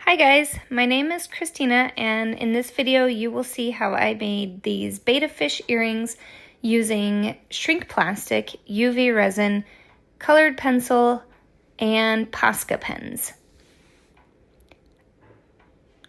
Hi guys, my name is Christina, and in this video you will see how I made these betta fish earrings using shrink plastic, UV resin, colored pencil, and Posca pens.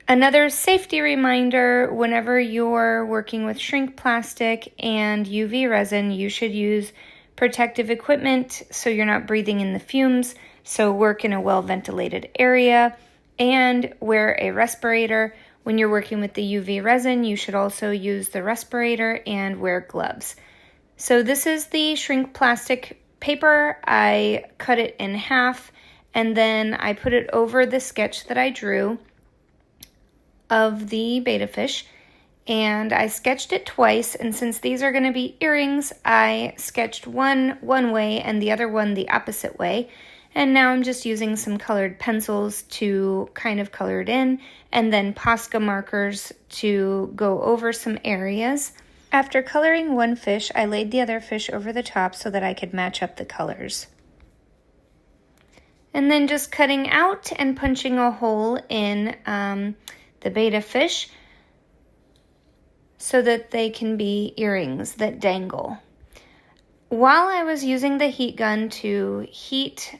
Another safety reminder, whenever you're working with shrink plastic and UV resin, you should use protective equipment so you're not breathing in the fumes, so work in a well-ventilated area. And wear a respirator. When you're working with the UV resin, you should also use the respirator and wear gloves. So this is the shrink plastic paper. I cut it in half and then I put it over the sketch that I drew of the betta fish. And I sketched it twice, and since these are going to be earrings, I sketched one way and the other one the opposite way. And now I'm just using some colored pencils to kind of color it in, and then Posca markers to go over some areas. After coloring one fish, I laid the other fish over the top so that I could match up the colors. And then just cutting out and punching a hole in the betta fish so that they can be earrings that dangle. While I was using the heat gun to heat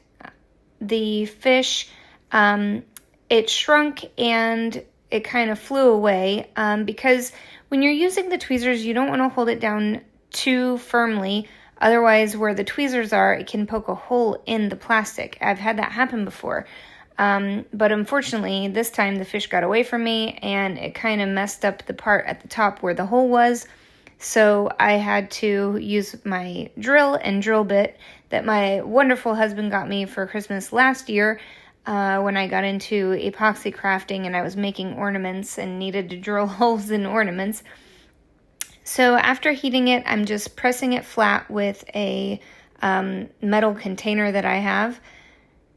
the fish, it shrunk and it kind of flew away because when you're using the tweezers, you don't want to hold it down too firmly. Otherwise, where the tweezers are, it can poke a hole in the plastic. I've had that happen before. But unfortunately, this time the fish got away from me and it kind of messed up the part at the top where the hole was. So I had to use my drill and drill bit that my wonderful husband got me for Christmas last year when I got into epoxy crafting and I was making ornaments and needed to drill holes in ornaments. So after heating it, I'm just pressing it flat with a metal container that I have.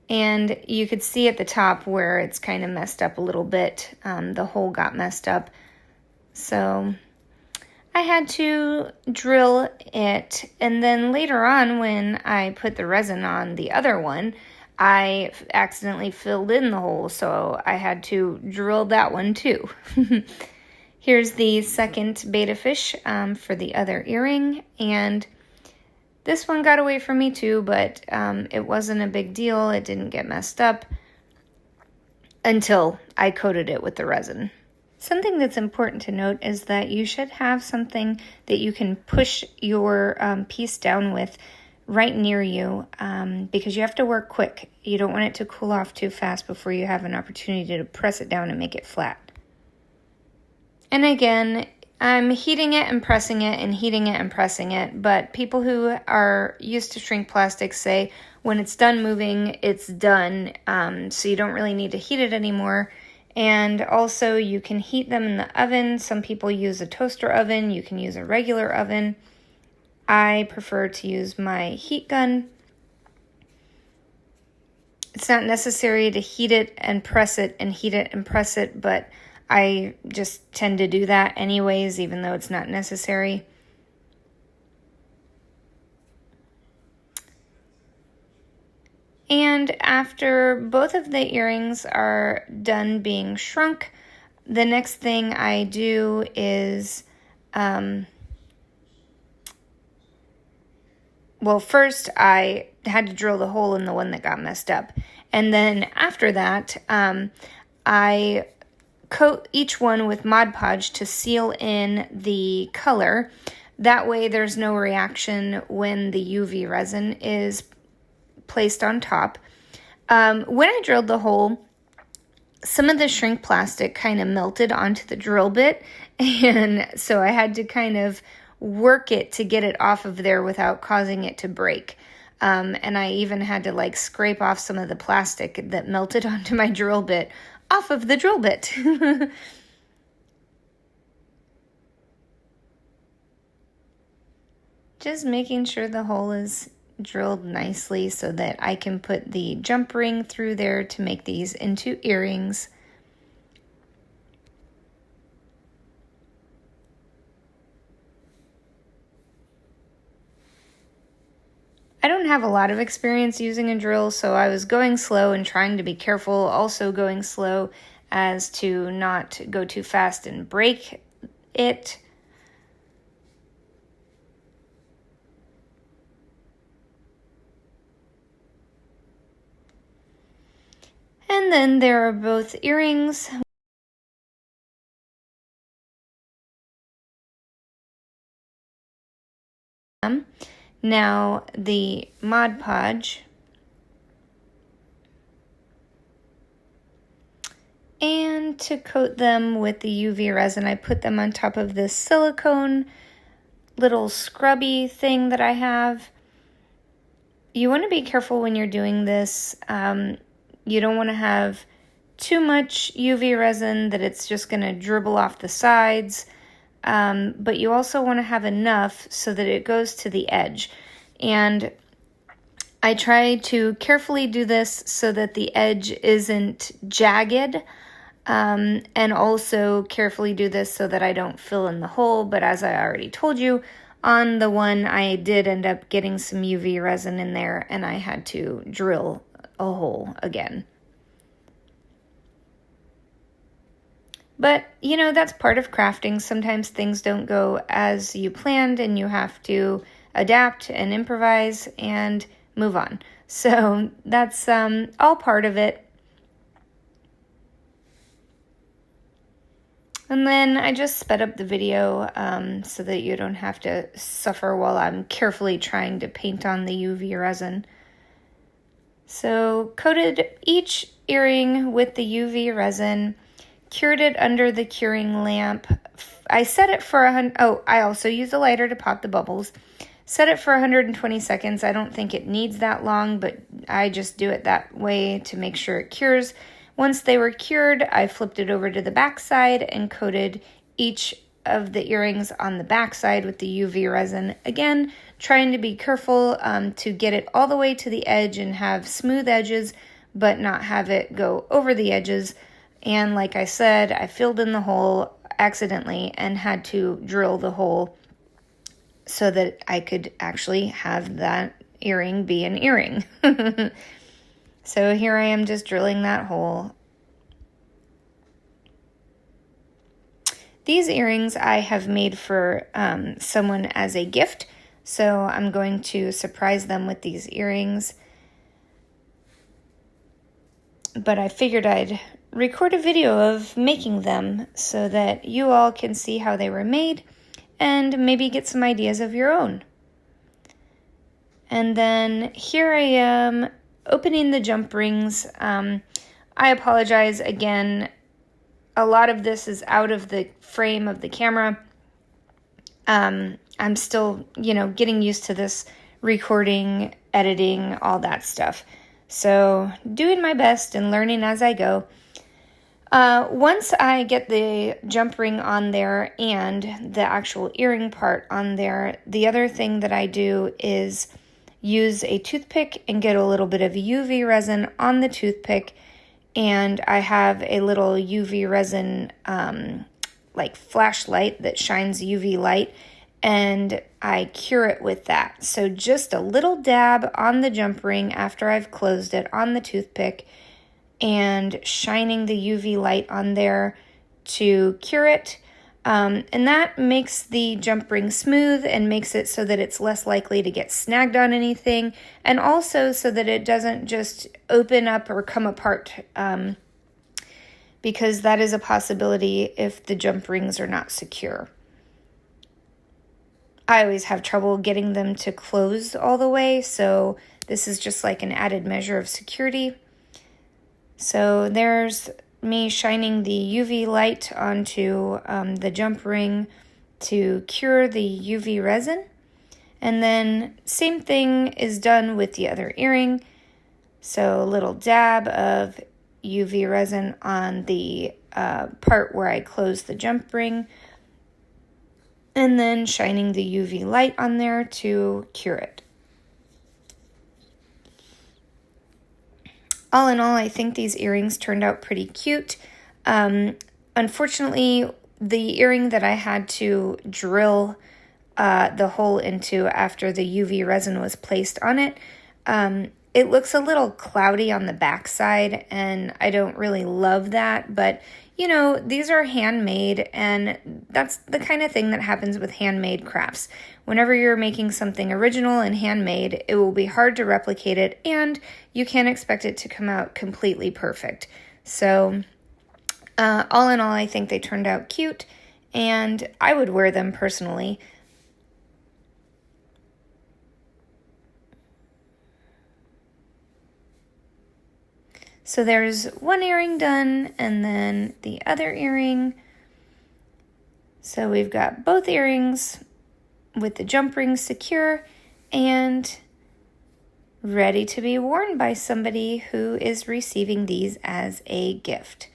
And you could see at the top where it's kind of messed up a little bit. The hole got messed up. So I had to drill it, and then later on when I put the resin on the other one, I accidentally filled in the hole, so I had to drill that one too. Here's the second betta fish for the other earring, and this one got away from me too, but it wasn't a big deal. It didn't get messed up until I coated it with the resin. Something that's important to note is that you should have something that you can push your piece down with right near you because you have to work quick. You don't want it to cool off too fast before you have an opportunity to press it down and make it flat. And again, I'm heating it and pressing it and heating it and pressing it, but people who are used to shrink plastic say when it's done moving, it's done, so you don't really need to heat it anymore. And also you can heat them in the oven. Some people use a toaster oven. You can use a regular oven. I prefer to use my heat gun. It's not necessary to heat it and press it and heat it and press it, but I just tend to do that anyways, even though it's not necessary. And after both of the earrings are done being shrunk, the next thing I do is, first I had to drill the hole in the one that got messed up. And then after that, I coat each one with Mod Podge to seal in the color. That way there's no reaction when the UV resin is placed on top. When I drilled the hole, some of the shrink plastic kind of melted onto the drill bit, and so I had to kind of work it to get it off of there without causing it to break. And I even had to scrape off some of the plastic that melted onto my drill bit off of the drill bit. Just making sure the hole is drilled nicely so that I can put the jump ring through there to make these into earrings. I don't have a lot of experience using a drill, so I was going slow and trying to be careful, also going slow as to not go too fast and break it. And then there are both earrings. Now the Mod Podge. And to coat them with the UV resin, I put them on top of this silicone little scrubby thing that I have. You want to be careful when you're doing this. You don't want to have too much UV resin that it's just going to dribble off the sides. But you also want to have enough so that it goes to the edge. And I try to carefully do this so that the edge isn't jagged. And also carefully do this so that I don't fill in the hole. But as I already told you, on the one I did end up getting some UV resin in there and I had to drill a hole again. But, you know, that's part of crafting. Sometimes things don't go as you planned and you have to adapt and improvise and move on. So that's all part of it. And then I just sped up the video so that you don't have to suffer while I'm carefully trying to paint on the UV resin. So coated each earring with the UV resin, cured it under the curing lamp. I set it for I also use a lighter to pop the bubbles. Set it for 120 seconds. I don't think it needs that long, but I just do it that way to make sure it cures. Once they were cured, I flipped it over to the back side and coated each of the earrings on the back side with the UV resin. Again, trying to be careful to get it all the way to the edge and have smooth edges, but not have it go over the edges. And like I said, I filled in the hole accidentally and had to drill the hole so that I could actually have that earring be an earring. So here I am just drilling that hole. These earrings I have made for someone as a gift, so I'm going to surprise them with these earrings. But I figured I'd record a video of making them so that you all can see how they were made and maybe get some ideas of your own. And then here I am opening the jump rings. I apologize again. A lot of this is out of the frame of the camera. I'm still, getting used to this recording, editing, all that stuff. So doing my best and learning as I go. Once I get the jump ring on there and the actual earring part on there, the other thing that I do is use a toothpick and get a little bit of UV resin on the toothpick, and I have a little UV resin like flashlight that shines UV light, and I cure it with that. So just a little dab on the jump ring after I've closed it on the toothpick and shining the UV light on there to cure it. And that makes the jump ring smooth and makes it so that it's less likely to get snagged on anything, and also so that it doesn't just open up or come apart, because that is a possibility if the jump rings are not secure. I always have trouble getting them to close all the way, so this is just like an added measure of security. So there's me shining the UV light onto the jump ring to cure the UV resin. And then same thing is done with the other earring. So a little dab of UV resin on the part where I close the jump ring. And then shining the UV light on there to cure it. All in all, I think these earrings turned out pretty cute. Unfortunately, the earring that I had to drill the hole into after the UV resin was placed on it, It looks a little cloudy on the backside, and I don't really love that, but you know, these are handmade, and that's the kind of thing that happens with handmade crafts. Whenever you're making something original and handmade, it will be hard to replicate it, and you can't expect it to come out completely perfect. So, all in all, I think they turned out cute, and I would wear them personally. So there's one earring done, and then the other earring. So we've got both earrings with the jump rings secure and ready to be worn by somebody who is receiving these as a gift.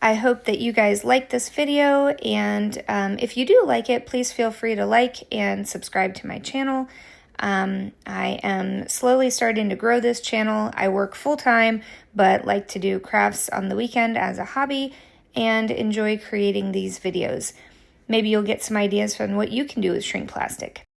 I hope that you guys like this video, and if you do like it, please feel free to like and subscribe to my channel. I am slowly starting to grow this channel. I work full-time, but like to do crafts on the weekend as a hobby and enjoy creating these videos. Maybe you'll get some ideas from what you can do with shrink plastic.